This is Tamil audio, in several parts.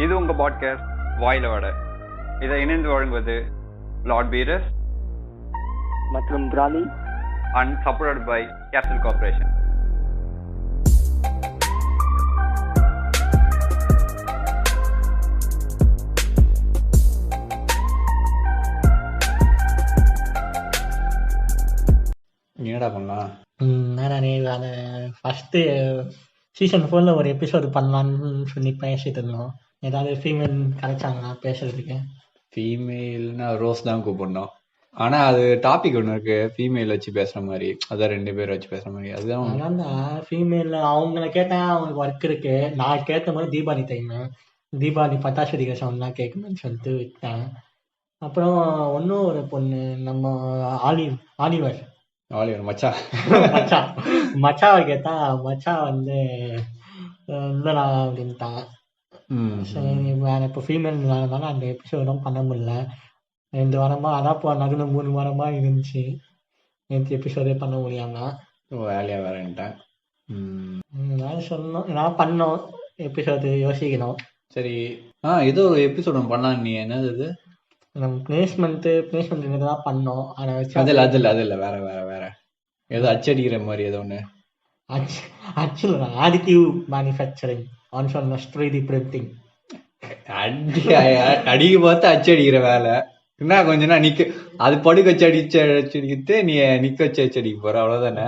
இது உங்க பாட்காஸ்ட் வாயில வட. இதை இணைந்து வழங்குவது லார்ட் பீரஸ் மற்றும் பிராலி and supported by capital corporation. என்னடா பண்ணலாம்? அதை ஃபர்ஸ்ட் சீசன் 4 ஒரு எபிசோடு பண்ணலான்னு சொல்லி பேசிட்டு இருந்தோம். ஏதாவது ஃபீமேல் கிடைச்சாங்களா பேசுறதுக்கு? ஃபீமேல்னா ரோஸ் தான் கூப்பிடணும். ஆனா அது டாபிக் ஒன்று இருக்கு, ஃபீமேல் வச்சு பேசுற மாதிரி, அதான் 2 பேர் வச்சு பேசுற மாதிரி. அதுதான் அதான் ஃபீமேல் அவங்கள கேட்டேன், அவங்களுக்கு ஒர்க் இருக்கு. நான் கேட்ட போது தீபாவளி டைம், தீபாவளி பட்டாசு வெடிக்கிற சவுண்ட்லாம் கேட்கணும்னு சொல்லிட்டு விட்டேன். அப்புறம் ஒன்றும் ஒரு பொண்ணு, நம்ம ஆலிவர் மச்சான் மச்சாவை கேட்டா மச்சான் வந்து இல்லடா அப்படின்ட்டாங்க. சரி, வேற இப்போ ஃபீமேல் இருந்தாலும் அந்த எபிசோடும் பண்ண முடியல. 2 வாரமா அதான் நடுவில் 3 வாரமா இருந்துச்சு. நேற்று எபிசோடே பண்ண முடியாம வேலையா வேறேன்ட்டேன். நான் சொன்னோம், நான் பண்ணோம் எபிசோடு யோசிக்கணும். சரி, ஏதோ ஒரு எபிசோட் ஒன்று பண்ணலாம். நீ என்னது இது? நம்ம பிளேஸ்மெண்ட் தான் பண்ணோம். அதை வச்சு அதில் வேற ஏதோ அச்சடிக்கிற மாதிரி ஏதோ ஒன்று. ஆக்சுவலா additive manufacturing on 3D printing. அடிக்க பார்த்து அச்சு அடிக்கிற வேலை என்ன கொஞ்சம் நிக்க, அது படுக்க வச்சு அடிச்சுட்டு நீ நிக்க வச்சு அச்சு அடிக்க போற, அவ்வளவுதானே.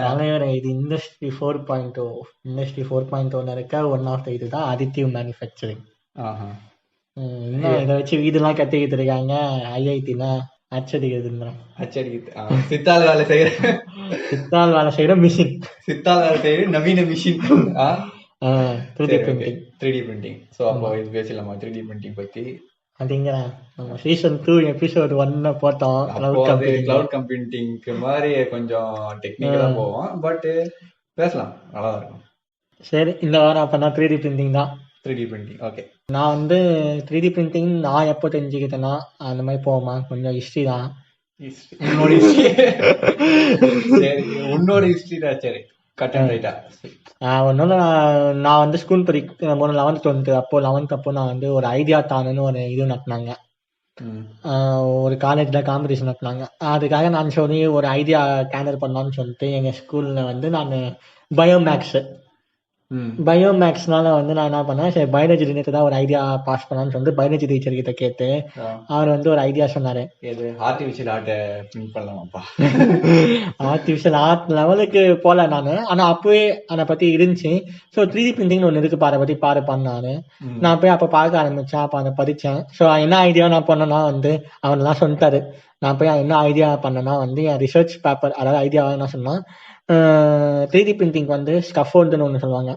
இது இண்டஸ்ட்ரி 4.0 இருக்க ஒன் ஆஃப் இதுதான் அடிட்டிவ் மேனுஃபேக்சரிங். இதை வச்சு வீடுலாம் கட்டிக்கிட்டு இருக்காங்க ஐஐடில. சித்தால் வேலை செய்யற மிஷின், சித்தால் வேலை செய்யற நவீன மிஷின் 3D பிரிண்டிங். சோ அப்போ இது பேசலாமா 3D பிரிண்டிங் பத்தி? அதுங்க நம்ம சீசன் 2 எபிசோட் 1 போட்டோம். கிளவுட் கம்ப்யூட்டிங்க்கு மாதிரி கொஞ்சம் டெக்னிக்கலா போவோம், பட் பேசலாம், நல்லா இருக்கும். சரி, இந்த வாரம் அப்ப 3D பிரிண்டிங் தான். 3D printing okay. நான் வந்து 3D பிரிண்டிங் நான் எப்போ தெரிஞ்சுக்கிட்டேன்னா, அந்த மாதிரி போவோமா கொஞ்சம் ஹிஸ்ட்ரி தான். உன்னோட ஹிஸ்ட்ரி தான். சரி, ஒன்னும் நான் வந்து ஸ்கூல் படிக்கும் 11th 12th அப்போ நான் வந்து ஒரு ஐடியா தானுன்னு ஒரு இது நடத்தினாங்க. ஒரு காலேஜ்ல காம்படிஷன் நடத்தினாங்க. அதுக்காக நான் சொல்லி ஒரு ஐடியா கேண்டர் பண்ணலான்னு சொல்லிட்டு எங்க ஸ்கூல்ல வந்து நான் பயோமேக்ஸ்னால வந்து நான் என்ன பண்ணேன், சரி பயாலஜி ரிலேட்டட் தான் ஒரு ஐடியா பாஸ் பண்ணலான்னு சொல்லிட்டு பயாலஜி டீச்சர் கிட்ட கேட்டு அவர் வந்து ஒரு ஐடியா சொன்னாரு. ஆர்டிபிஷியல் ஆர்ட் பிரிண்ட் பண்ணலாமாப்பா? ஆர்டிபிஷியல் ஆர்ட் லெவலுக்கு போல நானு, ஆனா அப்பவே அதை பத்தி இருந்துச்சு. ஸோ 3D பிரிண்டிங் ஒன்று இருக்கு, அதை பத்தி பண்ணாரு. நான் போய் அப்ப பார்க்க ஆரம்பிச்சேன், அப்ப அதை படிச்சேன். ஸோ என்ன ஐடியா நான் பண்ணேன்னா வந்து அவன்லாம் சொல்லிட்டாரு. நான் போய் என்ன ஐடியா பண்ணேன்னா வந்து என் ரிசர்ச் பேப்பர், அதாவது ஐடியா என்ன சொன்னா, 3D பிரிண்டிங் வந்து ஸ்கஃபோல்டுன்னு ஒன்று சொல்லுவாங்க.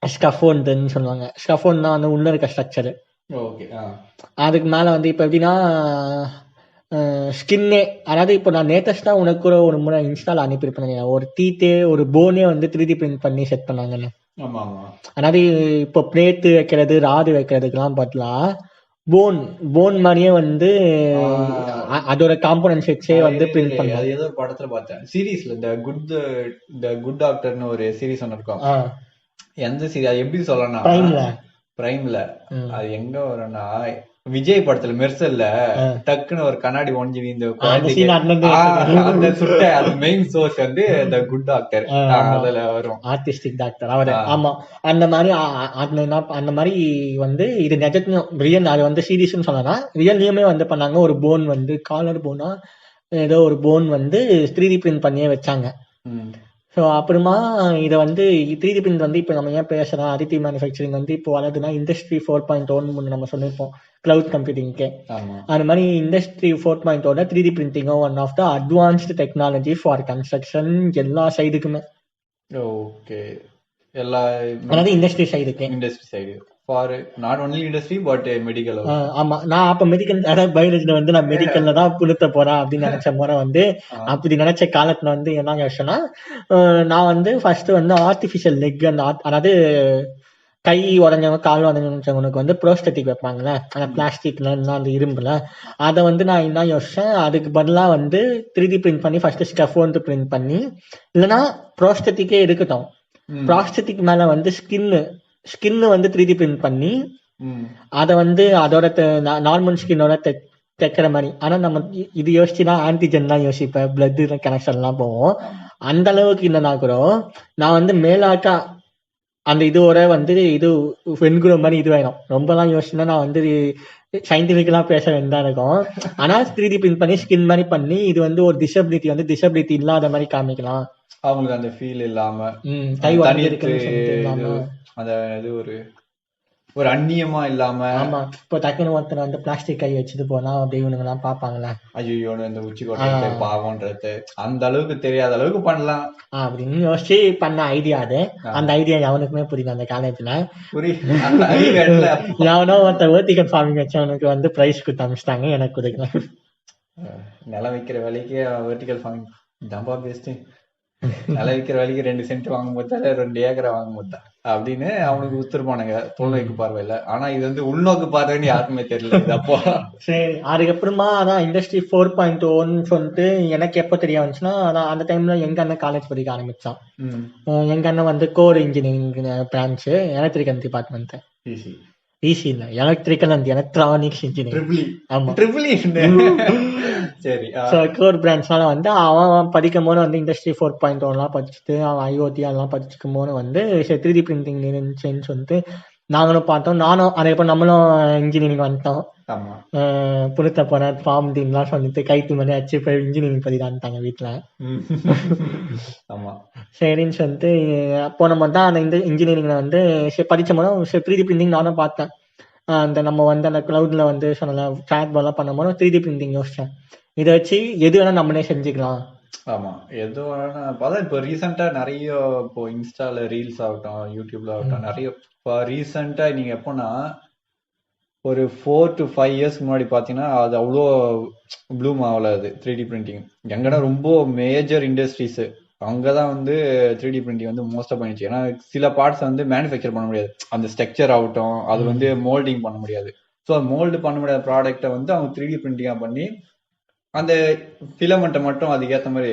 ஸ்கஃபோல்டுன்னு சொல்லுவாங்க. ஸ்கஃபோல்டுனா வந்து உள்ள இருக்க ஸ்ட்ரக்சரு. அதுக்கு மேல வந்து இப்ப எப்படின்னா ஸ்கின்னே, அதாவது இப்போ நான் லேட்டஸ்டா உனக்கு கூட ஒரு முறை இன்ஸ்டால் அனுப்பியிருப்பேன், ஒரு டீத்தே ஒரு போனே வந்து 3D பிரிண்ட் பண்ணி செட் பண்ணாங்கன்னு. அதாவது இப்போ பிளேட்டு வைக்கிறது ராடு வைக்கிறதுக்கெல்லாம் பதிலா போன் மாதிரியே வந்து அதோட காம்போனன்ட்ஸ் வச்சே வந்து பிரிண்ட் பண்ணாங்க. அது ஏதோ ஒரு படத்துல பார்த்தேன், சீரிஸ்ல த குட் டாக்டர்னு ஒரு சீரிஸ் ஒன்று இருக்கும். எந்த சீரிஸ் அது எப்படி சொல்லலாம், பிரைம்ல அது எங்க வரும்னா விஜய் படத்துல மெர்சல்ல டக்குன்னு ஒரு கண்ணாடி ஒஞ்சி இந்த சுட்ட அது மெயின் சோர்ஸ் வந்து த குட் டாக்டர், அதுல வரும் ஆர்டிஸ்டிக் டாக்டர் அவரு. ஆமா, அந்த மாதிரி அந்த மாதிரி வந்து இது நிஜத்தையும் ரியல், அது வந்து சீரியஸ்னு சொல்லலாம். ரியல்லையுமே வந்து பண்ணாங்க. ஒரு போன் வந்து காலர் போனா ஏதோ ஒரு போன் வந்து 3D பிரிண்ட் பண்ணியே வச்சாங்க. ஸோ அப்புறமா இதை வந்து 3D பிரிண்ட் வந்து இப்போ நம்ம ஏன் பேசுறோம், அடிட்டிவ் மேனுஃபேக்சரிங் வந்து இப்போ வளருதுன்னா இண்டஸ்ட்ரி 4.0 நம்ம சொல்லியிருப்போம் கிளவுட் கம்ப்யூட்டிங்க்கு. அது மாதிரி இண்டஸ்ட்ரி 4.0 3D பிரிண்டிங்கும் one of the advanced technology for construction எல்லா சைடுக்குமே. ஓகே, எல்லா அதாவது இண்டஸ்ட்ரி சைடுக்கு, industry side for not only industry but medical. ஆமா, நான் அப்ப மெடிக்கல், அதாவது பயாலஜில வந்து நான் மெடிக்கல்ல தான் புழுத்த போறேன் அப்படின்னு நினைச்ச முறை வந்து அப்படி நினைச்ச காலத்துல வந்து என்ன யோசனா, நான் வந்து ஃபர்ஸ்ட் வந்து ஆர்டிபிஷியல் லெக், அதாவது கை உடஞ்சவங்க கால் உடஞ்சவங்களுக்கு வந்து ப்ரோஸ்டெட்டிக் வைப்பாங்கல்ல, அந்த பிளாஸ்டிக்ல அந்த இரும்புல, அதை வந்து நான் என்ன யோசிச்சேன், அதுக்கு பதிலாக வந்து 3D பிரிண்ட் பண்ணி ஃபர்ஸ்ட் ஸ்கஃபோல்டு பிரிண்ட் பண்ணி, இல்லைன்னா ப்ரோஸ்டெட்டிக்கே இருக்கட்டும், ப்ரோஸ்டெட்டிக் மேல வந்து ஸ்கின்னு வந்து 3D பிரிண்ட் பண்ணி அத வந்து அதோட நார்மல் ஸ்கின்னோட தைக்கிற மாதிரி. ஆனா நம்ம இது யோசிச்சுன்னா ஆன்டிஜென் தான் யோசிப்பேன், பிளட் கனெக்ஷன் எல்லாம் போவோம். அந்த அளவுக்கு இல்லைனா கூட நான் வந்து மேலாக்கா அந்த இதோட வந்து இது வெண்குற மாதிரி இது வேணும். ரொம்பலாம் யோசிச்சுன்னா நான் வந்து சயின்டிபிக்கலா பேச வேண்டியதா இருக்கும். ஆனா 3D பிரிண்ட் பண்ணி ஸ்கின் மாதிரி பண்ணி இது வந்து ஒரு டிசபிலிட்டி வந்து டிசபிலிட்டி இல்லாத மாதிரி காமிக்கலாம். அவங்களுக்கு அந்த ஃபீல் இல்லாம கை இல்லாம அந்த இது ஒரு அந்நியமா இல்லாம. ஆமா, இப்போ டக்குனு ஒருத்தர் வந்து பிளாஸ்டிக் கை வச்சுட்டு போனா அப்படி இவனுங்க எல்லாம் பாப்பாங்களே, ஐயோ இந்த உச்சி கொட்டை பாவம்ன்றது அந்த அளவுக்கு தெரியாத அளவுக்கு பண்ணலாம் அப்படின்னு யோசிச்சு பண்ண ஐடியா அது. அந்த ஐடியா எவனுக்குமே புரியல அந்த காலேஜ்ல. எவனோ ஒருத்தர் வெர்டிகல் ஃபார்மிங் வச்சவனுக்கு வந்து பிரைஸ் கொடுத்து அனுப்பிச்சிட்டாங்க, எனக்கு கொடுக்கல. நிலம் வைக்கிற வேலைக்கு வெர்டிகல் ஃபார்மிங் தம்பா பேஸ்ட், நிலம் வைக்கிற வேலைக்கு 2 சென்ட் வாங்கும் போதா 2 ஏக்கரை வாங்கும் போதா அப்படின்னு அவனுக்கு உத்தரப்பானுங்க தொலைநோக்கு பார்வையில. ஆனா இது வந்து உள்நோக்கு பார்வைன்னு யாருக்குமே தெரியல. அப்போ சரி, அதுக்கப்புறமா அதான் இண்டஸ்ட்ரி 4.0 சொல்லிட்டு எனக்கு எப்போ தெரிய வந்துச்சுன்னா, அதான் அந்த டைம்ல எங்க அண்ணன் காலேஜ் படிக்க ஆரம்பிச்சான். எங்க அண்ணன் வந்து core engineering branch, electrical department. Easy இல்ல, எலக்ட்ரிக்கல் அண்ட் எலக்ட்ரானிக்ஸ் இன்ஜினியரிங். ஆமா, சரி. கோர் பிரான்ச்னால வந்து அவன் படிக்கும் போது வந்து இண்டஸ்ட்ரி 4.0 எல்லாம் படிச்சுட்டு அவன் ஐஓடி அதெல்லாம் படிச்சுக்கும் போது வந்து 3D பிரிண்டிங் இருந்துச்சுன்னு சொல்லிட்டு நாங்களும் பார்த்தோம். நானும் அதுக்கப்புறம் நம்மளும் இன்ஜினியரிங் வந்துட்டோம். புடுத்த போன ஃபார்ம் டீம்லாம் சொல்லிட்டு கைத்து மணி ஆச்சு போய் இன்ஜினியரிங் படிதான்ட்டாங்க வீட்டுல. சரின்னு சொல்லிட்டு போன மாதிரி தான் அந்த இன்ஜினியரிங்ல வந்து படிச்ச போது 3D பிரிண்டிங் நானும் பார்த்தேன். அந்த நம்ம வந்து அந்த கிளவுட்ல வந்து சொன்னல சாட் பால் பண்ணும் போது 3D பிரிண்டிங் யோசிச்சேன். இதை வச்சு எது வேணா நம்மளே செஞ்சுக்கலாம். ஆமா, எது வேணா பார்த்தா இப்போ ரீசெண்டா நிறைய இப்போ இன்ஸ்டால ரீல்ஸ் ஆகட்டும், யூடியூப்ல ஆகட்டும், நிறைய இப்போ ரீசெண்டா நீங்க எப்போனா ஒரு 4 to 5 இயர்ஸ்க்கு முன்னாடி பாத்தீங்கன்னா அது அவ்வளோ ப்ளூம் ஆகல. அது 3D பிரிண்டிங் எங்கன்னா ரொம்ப மேஜர் இண்டஸ்ட்ரீஸ் அங்கதான் வந்து 3D பிரிண்டிங் வந்து மோஸ்டா பண்ணிச்சு. ஏன்னா சில பார்ட்ஸ் வந்து மேனுஃபேக்சர் பண்ண முடியாது, அந்த ஸ்ட்ரக்சர் ஆகட்டும் அது வந்து மோல்டிங் பண்ண முடியாது. ஸோ மோல்டு பண்ண முடியாத ப்ராடக்டை வந்து அவங்க 3D பிரிண்டிங்கா பண்ணி அந்த ஃபிலமெண்ட்டை மட்டும் அதுக்கேற்ற மாதிரி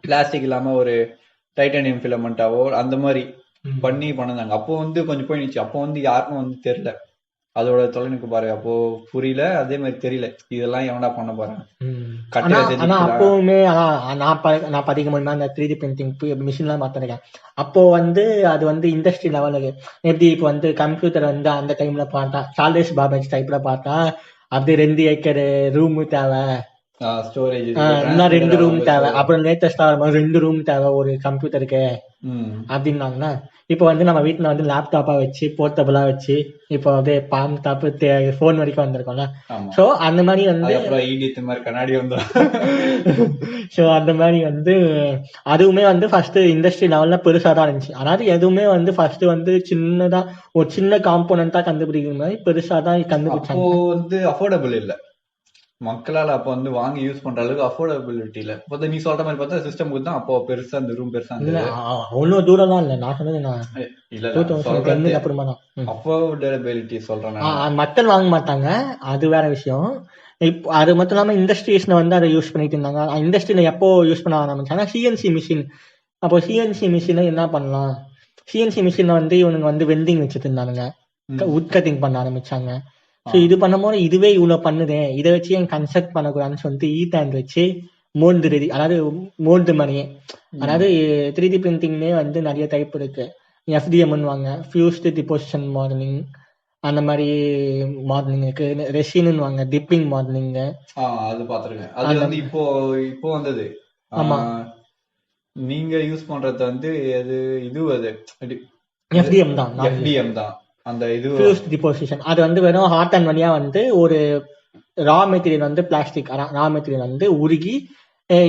பிளாஸ்டிக் இல்லாம ஒரு டைட்டானியம் ஃபிலமெண்டாவோ அந்த மாதிரி பண்ணி பண்ணாங்க. அப்போ வந்து கொஞ்சம் போயிடுச்சு. அப்போ வந்து யாருக்கும் வந்து தெரியல அதோட தொலைநோக்கு பாருங்க, அப்போ புரியல, அதே மாதிரி தெரியல இதெல்லாம் எவனா பண்ண போறேன். ஆனா அப்பவுமே நான் படிக்கும் போது அந்த 3D பிரிண்டிங் மிஷின் எல்லாம் பார்த்திருக்கேன். அப்போ வந்து அது வந்து இண்டஸ்ட்ரி லெவலுக்கு எப்படி இப்போ வந்து கம்ப்யூட்டர் வந்து அந்த டைம்ல பார்த்தா சார்லஸ் பாபேஜ் டைப்ல பார்த்தா அப்படி 2 ஏக்கர் ரூம் தேவை, ஸ்டோரேஜ் இன்னும் 2 ரூம் தேவை, அப்புறம் லேட்டஸ்டா 2 ரூம் தேவை ஒரு கம்ப்யூட்டருக்கு அப்படின்னாங்கன்னா, இப்போ வந்து நம்ம வீட்டுல வந்து லேப்டாப்பா வச்சு போர்ட்டபிளா வச்சு இப்போ அப்படியே பாம் டாப் போன் வரைக்கும் வந்திருக்கோம்ல. சோ அந்த மாதிரி வந்து கண்ணாடி வந்து சோ அந்த மாதிரி வந்து அதுவுமே வந்து ஃபர்ஸ்ட் இண்டஸ்ட்ரி லெவல்ல பெருசா தான் இருந்துச்சு. அதாவது எதுவுமே வந்து ஃபர்ஸ்ட் வந்து சின்னதா ஒரு சின்ன காம்போனண்டா கண்டுபிடிக்கிற மாதிரி பெருசா தான் கண்டுபிடிச்சாங்க. வந்து அஃபோர்டபிள் இல்ல மக்களால அப்ப வந்து வாங்கி யூஸ் பண்ற அளவுக்கு அஃபோர்டபிலிட்டி இல்ல. இப்போ நீ சொல்ற மாதிரி பார்த்தா சிஸ்டம் தான் அப்போ பெருசா அந்த ரூம் பெருசா அவ்வளவு தூரம் தான் இல்ல. நான் சொன்னது அப்புறமா தான் அஃபோர்டபிலிட்டி சொல்றேன். மக்கள் வாங்க மாட்டாங்க, அது வேற விஷயம். இப்போ அது மட்டும் இல்லாம இண்டஸ்ட்ரீஸ்ல வந்து அதை யூஸ் பண்ணிட்டு இருந்தாங்க. இண்டஸ்ட்ரியில எப்போ யூஸ் பண்ண ஆரம்பிச்சாங்கன்னா சிஎன்சி மிஷின். அப்போ சிஎன்சி மிஷினை என்ன பண்ணலாம், சிஎன்சி மிஷின்ல வந்து இவனுங்க வந்து வெல்டிங் வச்சுட்டு இருந்தானுங்க, உட் கட்டிங் பண்ண ஆரம்பிச்சாங்க. ஸோ இது பண்ணும்போது இதுவே இவ்வளவு பண்ணுதே, இதை வச்சு என் கன்ஸ்ட்ரக்ட் பண்ணக்கூடாதுன்னு சொல்லிட்டு ஈடாண்ட் வச்சு மோல்டு ரெடி, அதாவது மோல்டு மாதிரியே. அதாவது 3D பிரிண்டிங்லேயே வந்து நிறைய டைப் இருக்கு. FDM வாங்க, ஃபியூஸ்டு டிபோசிஷன் மாடலிங், அந்த மாதிரி மாடலிங் இருக்கு. ரெசின்னு வாங்க, டிப்பிங் மாடலிங். அது பாத்துருக்கேன். அது வந்து இப்போ வந்தது. ஆமா, நீங்க யூஸ் பண்றது வந்து அது FDM தான். அந்த இது ஃபியூஸ்ட் டிபோசிஷன் அது வந்து வெறும் ஹாட் அண்ட் வழியா வந்து ஒரு ரா மெட்டீரியல் வந்து பிளாஸ்டிக் ரா மெட்டீரியல் வந்து உருகி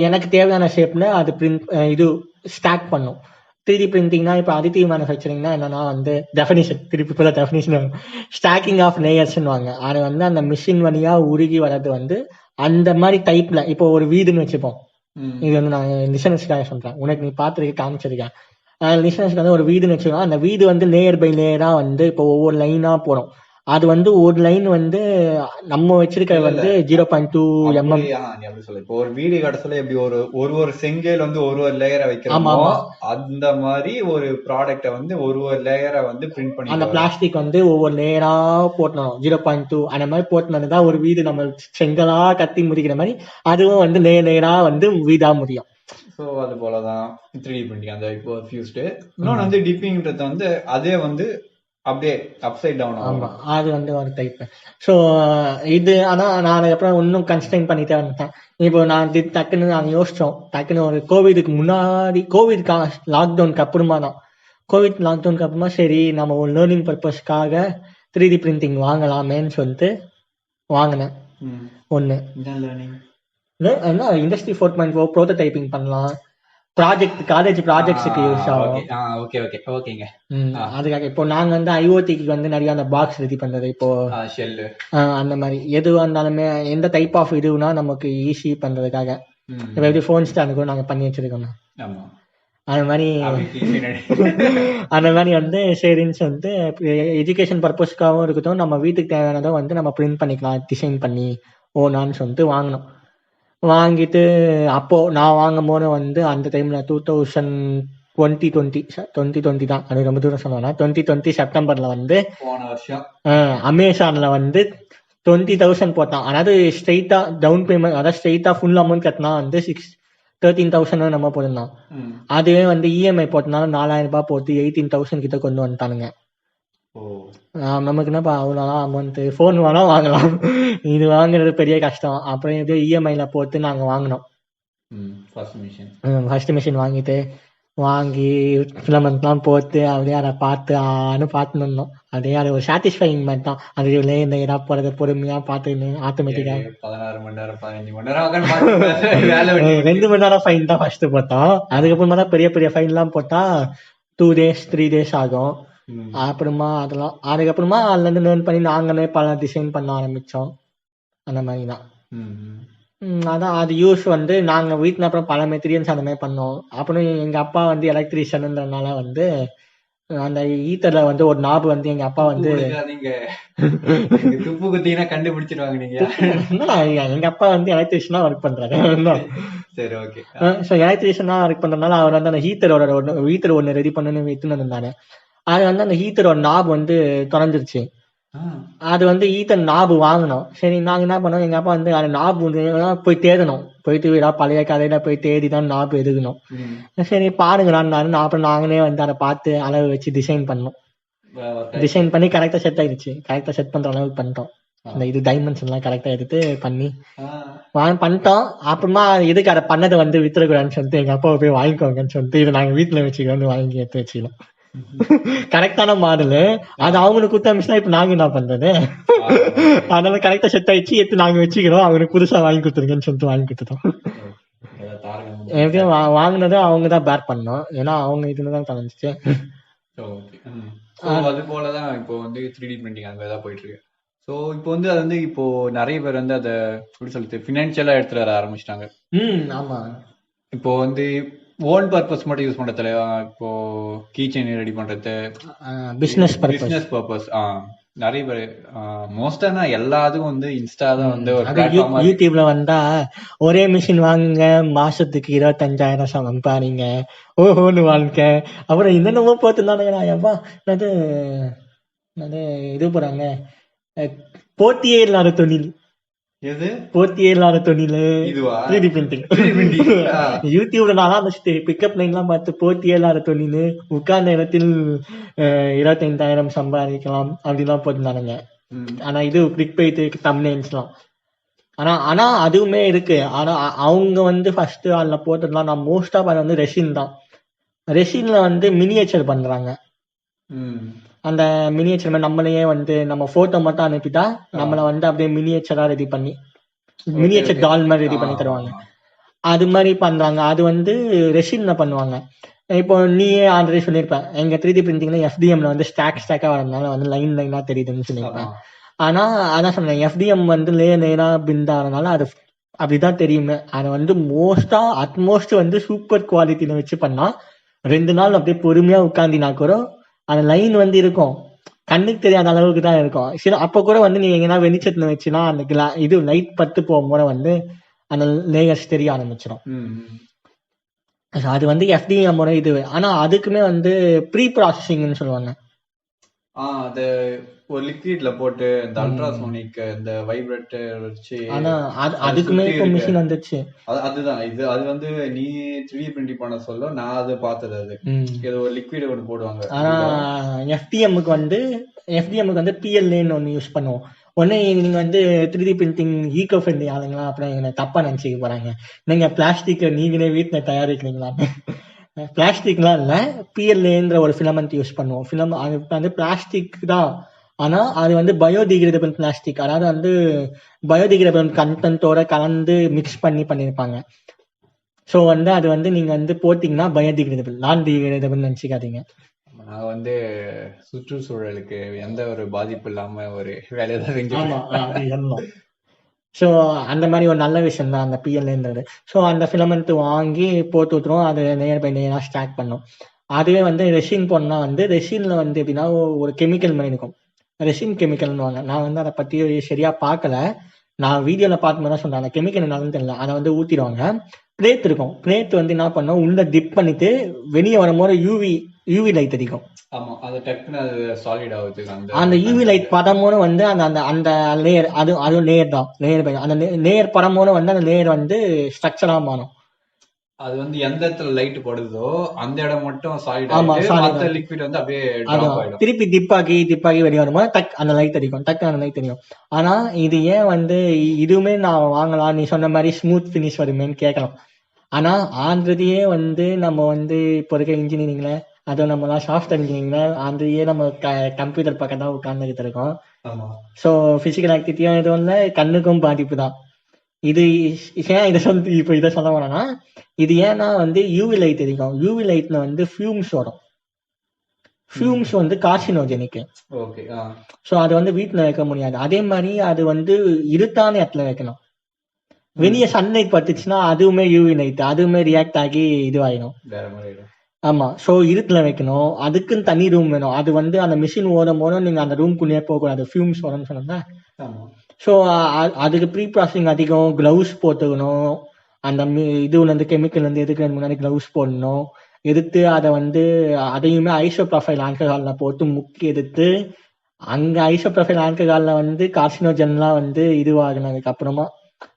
எனக்கு தேவையான ஷேப்ல அது பிரிண்ட் இது ஸ்டாக் பண்ணும். 3D பிரிண்டிங்னா இப்போ அடிட்டிவ் மேனுஃபேக்சரிங்னா என்னன்னா வந்து டெஃபினிஷன் திருப்பி டெஃபினிஷன் ஸ்டாக்கிங் ஆஃப் லேயர்ஸ்ன்னு வாங்க. அது வந்து அந்த மிஷின் வழியா உருகி வர்றது வந்து அந்த மாதிரி டைப்ல. இப்போ ஒரு வீடுன்னு வச்சுப்போம், இது வந்து நான் லிசனர்ஸ்க்காக சொல்றேன், உனக்கு நீ பார்த்துருக்க காமிச்சிருக்கேன். லிசனர்ஸ்க்கு வந்து ஒரு வீடுன்னு வச்சுக்கோங்க, அந்த வீடு வந்து லேயர் பை லேயரா வந்து இப்போ ஒவ்வொரு லைனா போறோம். அது வந்து ஒரு லைன் வந்து நம்ம வச்சிருக்கிறது வந்து 0.2 mm. நீ அப்படி சொல்ல, இப்போ ஒரு வீடு கட்ட சொல்ல எப்படி ஒரு ஒரு செங்கல் வந்து ஒரு லேயரை வைக்கிறோமோ அந்த மாதிரி ஒரு ப்ராடக்ட வந்து ஒரு லேயரை வந்து பிரிண்ட் பண்ணி அந்த பிளாஸ்டிக் வந்து ஒவ்வொரு லேயரா போட்டணும் 0.2 அந்த மாதிரி போட்டோம்தான் ஒரு வீடு நம்ம செங்கலா கட்டி முடிக்கிற மாதிரி அதுவும் வந்து லேயரா வந்து வீடா முடியும். ஸோ அது போலதான் 3D பிரிண்டிங். அந்த இப்போ ஃபியூஸ்டு இன்னொன்று வந்து டிப்பிங்கிறது வந்து அதே வந்து அப்படியே அப்சைட் டவுன் ஆகும். அது வந்து ஒரு டைப். ஸோ இது அதான் நான் அப்புறம் இன்னும் கன்ஸ்ட்ரெயின் பண்ணிட்டே வந்துட்டேன். இப்போ நான் டக்குன்னு நாங்கள் யோசிச்சோம், டக்குன்னு ஒரு கோவிடுக்கு முன்னாடி, கோவிட் லாக்டவுனுக்கு அப்புறமா தான், கோவிட் லாக்டவுனுக்கு அப்புறமா சரி நம்ம ஒரு லேர்னிங் பர்பஸ்க்காக 3D பிரிண்டிங் வாங்கலாமேன்னு சொல்லிட்டு வாங்கினேன். ஒன்று இண்டஸ்ட்ரி 4.0 ப்ரோட்டோடைப்பிங் பண்ணலாம், ப்ராஜெக்ட் காலேஜ் ப்ராஜெக்ட்ஸுக்கு யூஸ் ஆகும். அதுக்காக இப்போ நாங்க வந்து ஐஓடிக்கு வந்து நிறைய அந்த பாக்ஸ் ரெடி பண்றது, இப்போ அந்த மாதிரி எது வந்தாலுமே எந்த டைப் ஆஃப் இதுனா நமக்கு ஈஸி பண்றதுக்காக இப்போ எப்படி ஃபோன் ஸ்டாண்ட் கூட நாங்க பண்ணி வச்சிருக்கோம். அந்த மாதிரி வந்து சரின்னு சொல்லிட்டு எஜுகேஷன் பர்பஸ்க்காகவும் இருக்கட்டும், நம்ம வீட்டுக்கு தேவையானதை வந்து நம்ம பிரிண்ட் பண்ணிக்கலாம் டிசைன் பண்ணி ஓனான்னு சொல்லிட்டு வாங்கினோம். வாங்கிட்டு அப்போ நான் வாங்கும் போது வந்து அந்த டைம்ல 2020 தான், அது ரொம்ப தூரம் சொன்னா 2020 செப்டம்பர்ல வந்து அமேசான்ல வந்து 20,000 போட்டான். அதாவது ஸ்ட்ரெயிட்டா டவுன் பேமெண்ட், அதாவது ஸ்ட்ரெயிட்டா ஃபுல் அமௌண்ட் கட்டினா வந்து 13,000 நம்ம போட்டிருந்தான். அதுவே வந்து இஎம்ஐ போட்டனால 4,000 ரூபாய் போட்டு 18,000 கிட்ட கொண்டு வந்துட்டானுங்க. நமக்கு என்னப்பா அவ்வளோதான் அமௌண்ட், ஃபோன் வேணா வாங்கலாம், இது வாங்குறது பெரிய கஷ்டம். அப்புறம் இது இஎம்ஐல போட்டு நாங்கள் வாங்கினோம். ஃபர்ஸ்ட் மிஷின் வாங்கி ஃபிலமெண்ட்லாம் போட்டு அப்படியே அதை பார்த்துன்னு இருந்தோம். அப்படியே அது ஒரு சாட்டிஸ்ஃபைங் மாதிரி தான். அது நேராக போகிறது பொறுமையாக பார்த்துன்னு ஆட்டோமேட்டிக்காக 2 மணி நேரம் ஃபைன் தான் ஃபர்ஸ்ட் போட்டோம். அதுக்கப்புறமா தான் பெரிய பெரிய ஃபைன்லாம் போட்டால் 2 days 3 days ஆகும். அப்புறமா அதுக்கப்புறமா அதுல இருந்து லேர்ன் பண்ணி நாங்களே பல டிசைன் பண்ண ஆரம்பிச்சோம். அந்த மாதிரி தான். அதான் அது யூஸ் வந்து நாங்க வீட்டுல அப்புறம் பல மெட்டீரியல்ஸ் அந்த மாதிரி பண்ணோம். அப்புறம் எங்க அப்பா வந்து எலக்ட்ரீஷியன்ன்றதுனால வந்து அந்த ஈத்தர்ல வந்து ஒரு நாபு வந்து எங்க அப்பா வந்து துப்பு குத்தினா கண்டுபிடிச்சிருவாங்க. நீங்க எங்க அப்பா வந்து எலக்ட்ரீஷியனா ஒர்க் பண்றாரு. சரி, ஓகே. ஸோ எலக்ட்ரீஷியனா ஒர்க் பண்றதுனால அவர் வந்து அந்த ஹீட்டர் ஒன்னு ரெடி பண்ணணும்னு வித்துன்னு இருந்தாரு. அது வந்து அந்த ஹீட்டரோட நாபு வந்து தொலைஞ்சிருச்சு. அது வந்து ஈத்தர் நாபு வாங்கணும். சரி நாங்க என்ன பண்ணோம், எங்க அப்பா வந்து அந்த நாபு போய் தேடணும், போயிட்டு வீடா பழைய கதையில போய் தேடிதான் நாபு எடுக்கணும். சரி பாருங்களான்னு அப்புறம் நாங்களே வந்து அதை பார்த்து அளவு வச்சு டிசைன் பண்ணோம். டிசைன் பண்ணி கரெக்டா செட் ஆயிடுச்சு. கரெக்டா செட் பண்ற அளவுக்கு பண்ணிட்டோம். அந்த இது டைமென்ஷன் எல்லாம் கரெக்டா எடுத்து பண்ணி பண்ணிட்டோம். அப்புறமா எதுக்கு அதை பண்ணதை வந்து வித்துறக்கூடாதுன்னு சொல்லிட்டு எங்க அப்பாவை போய் வாங்கிக்கோங்கன்னு சொல்லிட்டு இதை நாங்க வீட்டுல வச்சுக்கோன்னு வாங்கி எடுத்து வச்சுக்கலாம். கரெக்டான மாடலு அது அவங்களுக்கு கொடுத்தா இப்ப நாங்க என்ன பண்றது, அதனால கரெக்டா செட் ஆயிடுச்சு, எடுத்து நாங்க வச்சுக்கிறோம், அவங்களுக்கு புதுசா வாங்கி கொடுத்துருங்கன்னு சொல்லிட்டு வாங்கி கொடுத்துட்டோம். எப்படியும் வாங்கினதை அவங்கதான் பேர் பண்ணோம், ஏன்னா அவங்க இதுலதான் தொலைஞ்சிச்சு. அது போலதான் இப்போ வந்து 3D பிரிண்டிங் அங்கதான் போயிட்டு இருக்கு. சோ இப்போ வந்து அது வந்து இப்போ நிறைய பேர் வந்து அதை எப்படி சொல்லிட்டு பினான்சியலா எடுத்துட்டு வர ஆரம்பிச்சிட்டாங்க. ஆமா, இப்போ வந்து ஓன் பர்பஸ் மட்டும் யூஸ் பண்றது இல்லையா, இப்போ கீ செயின் ரெடி பண்றது பிசினஸ் பர்பஸ். நிறைய பேர் மோஸ்டா எல்லாத்துக்கும் வந்து இன்ஸ்டா தான் வந்து ஒரு பிளாட்ஃபார்ம். யூடியூப்ல வந்தா ஒரே மிஷின் வாங்குங்க, மாசத்துக்கு 25,000 சம்பாதிங்க, ஓஹோன்னு வாழ்க்கை. அப்புறம் என்னென்னமோ போட்டுருந்தானுங்கப்பா, இது போறாங்க போட்டியே இல்லாத தொழில், போட்டியே இல்லாத தொழில் 3D பிரிண்டிங். யூடியூப்ல நான் பிக்கப் லைன் எல்லாம் பார்த்து போட்டியே இல்லாத தொழில், உட்கார்ந்த இடத்தில் 25,000 சம்பாதிக்கலாம் அப்படிலாம் போட்டுருந்தானுங்க. ஆனா இது கிளிக் பைட்டு தம்ப்நெயில்ஸ்லாம். ஆனா அதுவுமே இருக்கு. ஆனா அவங்க வந்து ஃபர்ஸ்ட் அதுல போட்டதுலாம் நான் மோஸ்ட் ஆஃப் அது வந்து ரெசின் தான். ரெசின்ல வந்து மினியேச்சர் பண்றாங்க. அந்த மினியேச்சர் நம்மளையே வந்து நம்ம போட்டோ மட்டும் அனுப்பிட்டா நம்மள வந்து அப்படியே மினியேச்சரா ரெடி பண்ணி மினியேச்சர் டால் மாதிரி ரெடி பண்ணி தருவாங்க. அது மாதிரி பண்றாங்க. அது வந்து ரெசின்ல பண்ணுவாங்க. இப்போ நீயே ஆல்ரெடி சொல்லியிருப்பேன், எங்க 3D பிரிண்டிங்ல எஃப்டிஎம்ல வந்து ஸ்டாக்கா வரதுனால வந்து லைன் லைனா தெரியுதுன்னு சொல்லியிருப்பேன். ஆனா அதான் சொன்னேன், எஃப்டிஎம் வந்து லேயரா பிரிண்ட் ஆகிறதுனால அது அப்படிதான் தெரியுமே. அதை வந்து அட்மோஸ்ட் வந்து சூப்பர் குவாலிட்டியில வச்சு பண்ணா 2 நாள் அப்படியே பொறுமையா உட்காந்தினா கூட அந்த லைன் வந்து இருக்கும். கண்ணுக்கு தெரியாத அளவுக்கு தான் இருக்கும். சில அப்ப கூட வந்து நீ எங்கன்னா வெளிச்சத்துல வச்சுன்னா அந்த இது லைட் பட்டு போகும்போது வந்து அந்த லேயர்ஸ் தெரிய ஆரம்பிச்சிடும். அது வந்து FDM முறை இது. ஆனா அதுக்குமே வந்து ப்ரீ ப்ராசஸிங்னு சொல்லுவாங்க. அது ஒரு லிக்விட்ல போட்டு இந்த அல்ட்ராசோனிக் இந்த வைப்ரேட்டர் வச்சு. ஆனா அதுக்குமே இப்போ மிஷின் வந்துச்சு. அதுதான் அது வந்து நீ 3D பிரிண்டிங் பண்ண சொல்ல நான் அது பார்த்தது. அது ஏதோ ஒரு லிக்விட் ஒன்று போடுவாங்க. ஆனா FDMக்கு வந்து PLAன்னு ஒன்று யூஸ் பண்ணுவோம். உடனே நீங்க வந்து 3D பிரிண்டிங் ஈகோ ஃப்ரெண்ட்லி ஆளுங்களா அப்புறம் எங்களை தப்பா நினைச்சுக்க போறாங்க. நீங்க பிளாஸ்டிக் நீங்களே வீட்டுல தயாரிக்கிறீங்களான்னு. பிளாஸ்டிக்லாம் இல்ல, PLAன்ற ஒரு ஃபிலமெண்ட் யூஸ் பண்ணுவோம். அது வந்து பிளாஸ்டிக் தான், ஆனா அது வந்து பயோடிகிரேடபிள் பிளாஸ்டிக். அதாவது வந்து பயோடிகிரேடபிள் கண்டென்ட்டோட கலந்து மிக்ஸ் பண்ணியிருப்பாங்க. ஸோ வந்து அது வந்து நீங்க வந்து போட்டீங்கன்னா பயோடிகிரேடபிள், நான் டிகிரேடபிள் நினைச்சுக்காதீங்க. நான் வந்து சுற்றுச்சூழலுக்கு எந்த ஒரு பாதிப்பு இல்லாம ஒரு வேலையை தான் செஞ்சோம். ஸோ அந்த மாதிரி ஒரு நல்ல விஷயம் தான் அந்த PLAன்றது. ஸோ அந்த ஃபிலமெண்ட் வாங்கி போட்டு விட்டுருவோம். அது நேர் பை நேராக ஸ்டாக் பண்ணும். அதுவே வந்து ரெசின் போனா வந்து ரெசின்ல வந்து எப்படின்னா ஒரு கெமிக்கல் மாதிரி இருக்கும். ரெசின் கெமிக்கல்னு வாங்க. நான் வந்து அதை பத்தி சரியா பார்க்கல, நான் வீடியோல பார்த்து தான் சொன்னேன். அந்த கெமிக்கல் என்னன்னு தெரியல. அதை வந்து ஊத்திடுவாங்க. பிளேட் இருக்கும். பிளேட் வந்து என்ன பண்ணும், உள்ள டிப் பண்ணிட்டு வெளியே வரும்போது யூவி லைட் அடிக்கும். அந்த யூவி லைட் படமோன்னு வந்து அந்த அந்த லேயர் அது லேயர் தான். அந்த லேயர் படமோன்னு வந்து அந்த லேயர் வந்து ஸ்ட்ரக்சரா மாறும். அது வந்து எந்த இடத்துல லைட் படுதோ அந்த இடம் மட்டும் சாலிட் லிக்விட் வந்து அப்படியே டிராப் ஆயிடும். திருப்பி டிப்பாகி வெளியே வரும்போது டக் அந்த லைட் அடிக்கும். டக் அந்த லைட் தெரியும். ஆனா இது ஏன் வந்து இதுவுமே நான் வாங்கலாம், நீ சொன்ன மாதிரி ஸ்மூத் பினிஷ் வருமேன்னு கேட்கலாம். ஆனா ஆண்றதையே வந்து நம்ம வந்து இப்போ இருக்க இன்ஜினியரிங்ல, அதுவும் நம்மளாம் சாஃப்ட்வேர் இன்ஜினியரிங்ல ஆண்றதையே நம்ம கம்ப்யூட்டர் பக்கம் தான் உட்கார்ந்துகிட்டு இருக்கோம். ஸோ பிசிக்கல் ஆக்டிவிட்டியும் எதுவும் இல்லை, கண்ணுக்கும் பாதிப்பு தான். இது ஏன் இதை சொல்ல வரேன்னா, இது ஏன்னா வந்து யூவி லைட் இருக்கும். யூவி லைட்ல வந்து ஃபியூம்ஸ் வரும். ஃபியூம்ஸ் வந்து கார்சினோஜெனிக். ஸோ அது வந்து வீட்டில் வைக்க முடியாது. அதே மாதிரி அது வந்து இருட்டான இடத்துல வைக்கணும். வெளியே சன்லைட் பட்டுச்சுன்னா அதுவுமே யூவி லைட், அதுவுமே ரியாக்ட் ஆகி இதுவாயிடும். ஆமா. ஸோ இருட்டுல வைக்கணும். அதுக்குன்னு தனி ரூம் வேணும். அது வந்து அந்த மிஷின் ஓடும் போதும் நீங்க அந்த ரூம்குள்ளேயே போகக்கூடாது, ஃபியூம்ஸ் வரும்னு சொன்னா. ஸோ அதுக்கு ப்ரீ ப்ராசஸிங் அதிகம். கிளவுஸ் போட்டுக்கணும். அந்த இதுல இருந்து கெமிக்கல் வந்து எதுக்கு முன்னாடி கிளவுஸ் போடணும். எடுத்து அதை வந்து அதையுமே ஐசோப்ரோஃபைல் ஆல்கஹால்ல போட்டு முக்கி எடுத்து அங்க ஐசோப்ரோஃபைல் ஆல்கஹால்ல வந்து கார்சினோஜன்லாம் வந்து இதுவாகினதுக்கு அப்புறமா